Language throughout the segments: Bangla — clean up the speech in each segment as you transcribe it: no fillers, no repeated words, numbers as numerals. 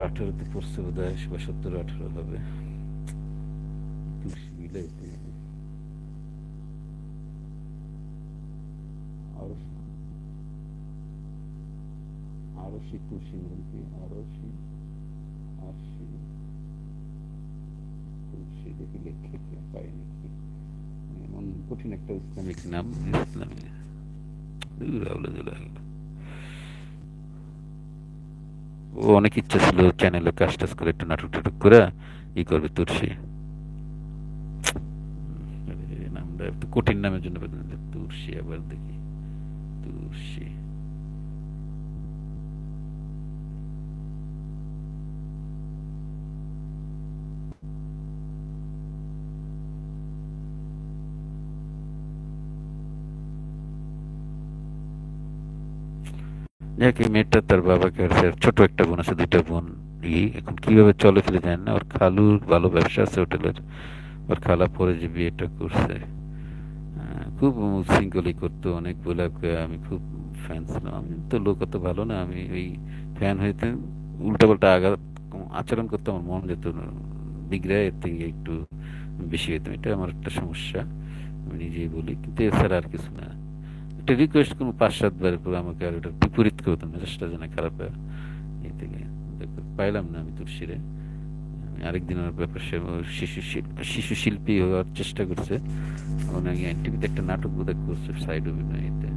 18তে পড়ছে বোধহয় বা 17-18 হবে। মিলাইতে আরো আরশি তুলসী নাকি আরশি আরশি তুলসী দেখি লেখে পাই নাকি এমন কঠিন একটা ইসলামিক নাম। ইসলামিক ও অনেক ইচ্ছা ছিল চ্যানেলে কাজ টাজ করে একটু নাটক টাটক করে ই করবে তুলসী। নামটা একটু কঠিন নামের জন্য তুলসী আবার দেখি তুলসী। যাক এই মেয়েটা তার বাবাকে হারছে, ছোট একটা বোন আছে, দুইটা বোন। এখন কিভাবে চলে ফিরে যায় না, ওর খালুর ভালো ব্যবসা আছে হোটেলের। ওর খালা পরে যে বিয়েটা করছে খুব উচ্ছৃঙ্খলই করতো অনেক বলে আমি খুব ফ্যান ছিলাম। আমি তো লোক অত ভালো না, আমি ওই ফ্যান হইতে উল্টাপাল্টা আঘাত আচরণ করতে আমার মন যেত না, বিগড়ায় এর থেকে একটু বেশি হইতাম। এটা আমার একটা সমস্যা, আমি নিজেই বলি, কিন্তু এছাড়া আর কিছু না। একটা রিকোয়েস্ট কোনো 5-7 বার করে আমাকে আর ওটার বিপরীত করতাম, মেজাজটা যেন খারাপ হয় এই থেকে। পাইলাম না আমি তুলসীরে। আমি আরেকদিন ওর ব্যাপার শিশু শিল্পী হওয়ার চেষ্টা করছে। অনেক টিভিতে একটা নাটক বোধহয় করছে সাইড অভিনয়তে,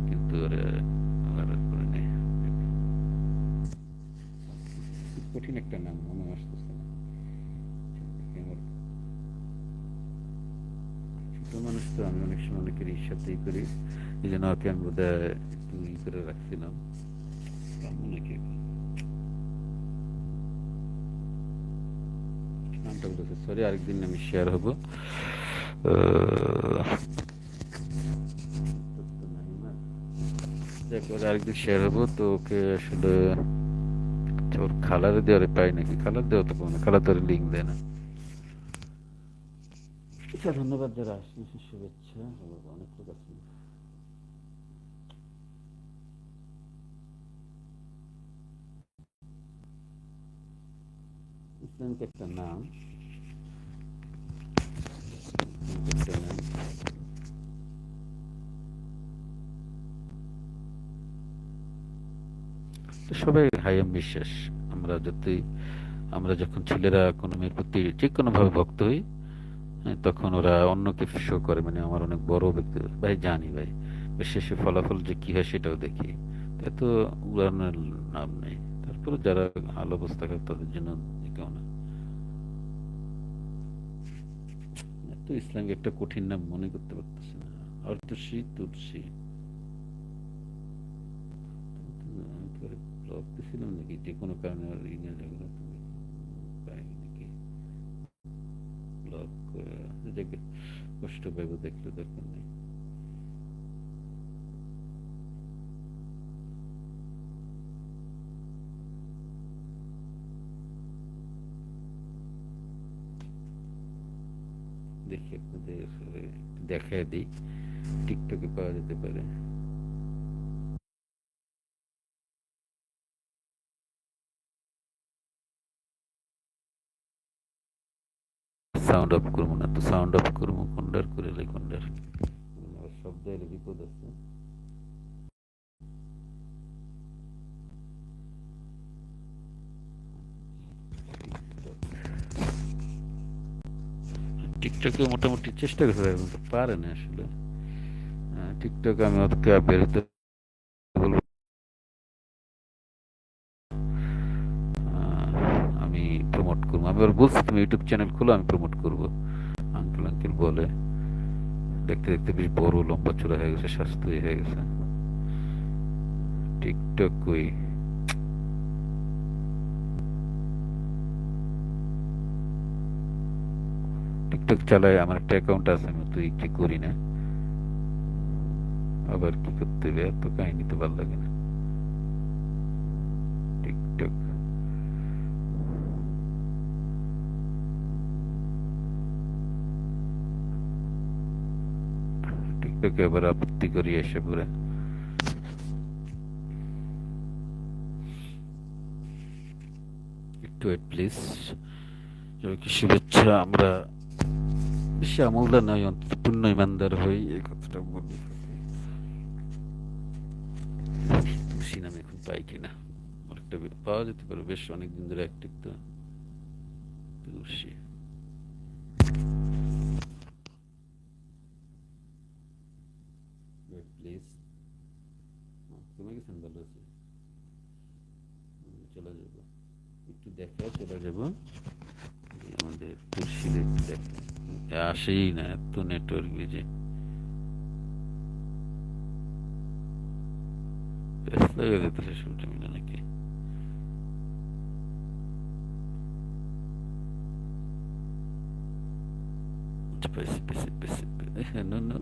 কিন্তু ওরা আর করে নেই। কঠিন একটা নাম মনে আসতেছে না আমার। ছোট মানুষ তো, আমি অনেক সময় অনেকের সাথেই করি, এই জন্য ওকে আমি বোধহয় একটু ই করে রাখছিলাম। অনেকে নামটা বলেছে, সরি, আরেকদিন আমি শেয়ার হবো। আরেকদিন শেয়ার হবো তো ওকে আসলে। আচ্ছা, ওর খালারে দেওয়ারে পাই নাকি, খালার দেওয়া তো কোনো খালা তো লিঙ্ক দেয় না। আচ্ছা, ধন্যবাদ যারা আসছেন, শুভেচ্ছা। অনেক লোক আছে। ইসলামিক একটা নাম, একটা নাম। তো সবাই হাই বিশ্বাস। আমরা যতই আমরা যখন ছেলেরা কোনো মেয়ের প্রতি যে কোনো ভাবে ভক্ত হই, হ্যাঁ, তখন ওরা অন্যকে শো করে, মানে আমার অনেক বড় ব্যক্তি ভাই, জানি ভাই শেষে ফলাফল যে কি হয় সেটাও দেখি। এত উড়ানোর নাম নেই। তারপরে যারা ভালো অবস্থা খারাপ তাদের জন্য কেউ না। এত ইসলামিক একটা কঠিন নাম মনে করতে পারতেছি না। অর্থশী তুলসী। আমি কি ওরে ব্লক দিছিলাম নাকি যে কোনো কারণে ওর ইমেল যেগুলো পাইনি নাকি ব্লক দেখে কষ্ট পাইব, দেখলে দরকার নেই। দেখি আপনাদের দেখায় দিই, টিকটকে পাওয়া যেতে পারে। সাউন্ড অফ করবো না তো, সাউন্ড অফ করবো কোনটার করে কোনটার শব্দ এলে বিপদ আছে। টিকটকে মোটামুটি চেষ্টা করতে পারে কিন্তু পারে না আসলে। টিকটক আমি ওদেরকে বেরোতে বলবো। আমি প্রমোট করবো, আমি ওর বলছি তুমি ইউটিউব চ্যানেল খুলো, আমি প্রমোট করবো। আঙ্কেল আঙ্কেল বলে, দেখতে দেখতে বেশ বড় লম্বা চূড়া হয়ে গেছে, স্বাস্থ্য হয়ে গেছে। টিকটক কই, টিকটক চালায়, আমার একটা অ্যাকাউন্ট আছে, আমি তো কি করি না। আবার কি করতে হবে, এত কাহিনী তো ভালো লাগে না। টিকটক টিকটকে আবার আপত্তি করি এসে পড়ে। Wait please. সবাইকে শুভেচ্ছা। আমরা বেশি আমলদার নয়, অন্তত পূর্ণ ইমানদার হই, এই কথাটা বলি। খুশি নামে এখন পাই কিনা, অনেকটা পাওয়া যেতে পারে, বেশ অনেকদিন ধরে অ্যাক্টিভ তো। খুশি ওয়েট প্লিজ। কমে গেছেন, ভালো আছে, চলে যাবো একটু দেখা, চলে যাবো আমাদের খুশি দেখতে। আসেই না, এত নেটওয়ার্ক বিজি, ব্যস্ত হয়ে যেতেছে শুনতে মিলে নাকি। আচ্ছা, পাইছি পাইছি পাইছি। No no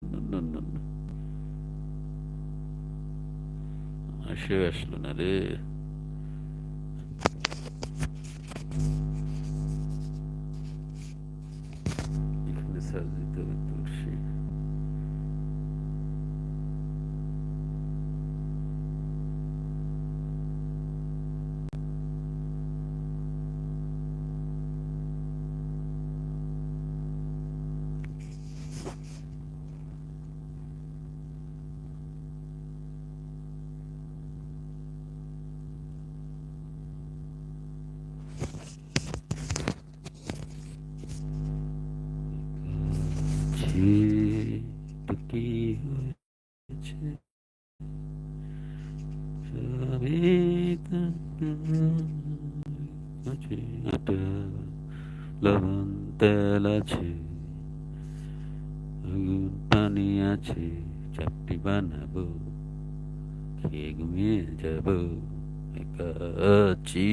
no no no no, সে আসলো না রে। এখানে সার্চ দিতে হবে তুলসী। ছি, তো কি হয়েছে, সবই তো আছে, আটা লবণ তেল আছে, আগুন পানি আছে, চাপটি বানাবো, খেয়ে ঘুমিয়ে যাবো, একা আছি,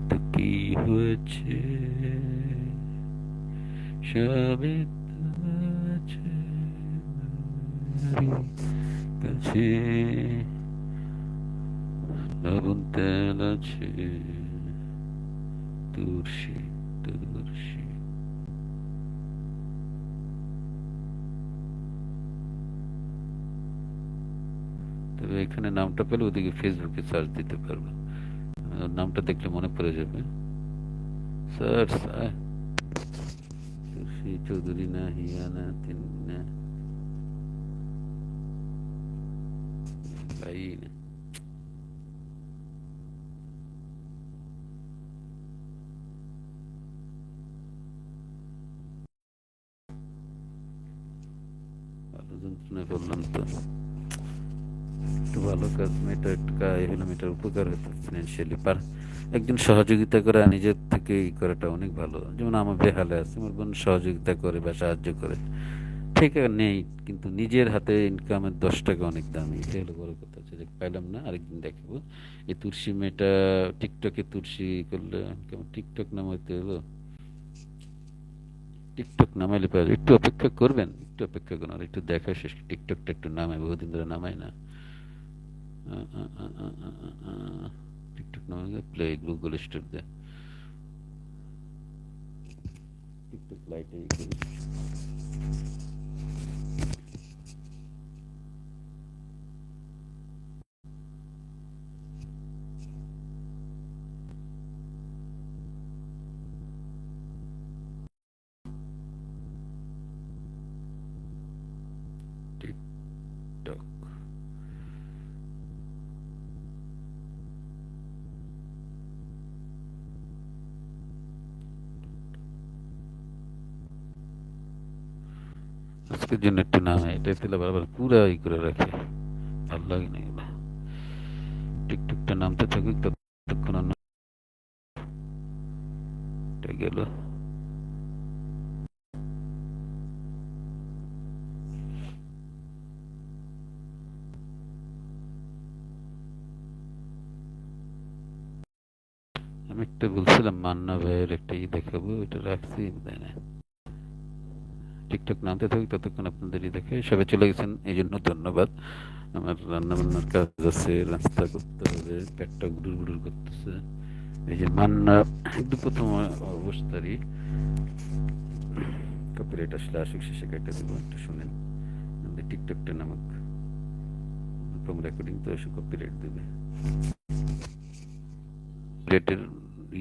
তো কি হয়েছে, সবই তো আছে আমারই কাছে, লবণ তেল আছে, তুলসী তুলসী। তবে এখানে নামটা পেলে ওদিকে ফেসবুকে সার্চ দিতে পারবো, নামটা দেখলে মনে পড়ে যাবে। স্যার স্যার, তুলসী চৌধুরী না, হিয়া না, তিনি না, ভাই না। ভালো যন্ত্রণায় বললাম তো, একটু ভালো কাজ মেয়েটা, একটু হলাম, এটার উপকার হতো ফিনান্সিয়ালি পার। একজন সহযোগিতা করে আর নিজের থেকে ই করাটা অনেক ভালো। যেমন আমার বেহালে আছে, আমার বোন সহযোগিতা করে বা সাহায্য করে, ঠিক আছে নেই, কিন্তু নিজের হাতে ইনকামের 10 টাকা অনেক দামি, এটা হলো বড় কথা। যে পাইলাম না, আরেকদিন দেখাবো। এই তুলসী মেয়েটা টিকটকে তুলসী করলে কেমন, টিকটক নাম হইতে হলো, টিকটক নামাইলে পাওয়া যায়। একটু অপেক্ষা করবেন, একটু অপেক্ষা করুন, আর একটু দেখা শেষ, টিকটকটা একটু নামাই, বহুদিন ধরে নামাই না। টিকটক নামাই, প্লে গুগল স্টোর দে, টিকটক লাইটে টিকটক। আজকের জন্য একটু নামে, এটা তেলে বারবার পুরা ই করে রাখে, ভালো লাগে না এগুলো। টিকটকটা নামতে থাকুক, ততক্ষণ অন্যটা গেল। আমি একটা বলছিলাম মান্না ভাইয়ের একটা ই দেখাবো, এটা রাখছি বোধহয় না। টিকটক নামতে থাকুক, ততক্ষণ আপনাদের ই দেখে সবাই চলে গেছেন, এই জন্য ধন্যবাদ। আমার রান্না বান্নার কাজ আছে, নাস্তা করতে হবে, পেটটা গুড়ুর গুড়ুর করতেছে। এই যে মান্না একটু প্রথম অবস্থারই কপিরাইট আসলে আসুক, শেষে কেটে দেবো, একটু শুনেন। আমাদের টিকটকটা নামক প্রথম রেকর্ডিং তো এসে কপিরাইট দেবে। প্লেটের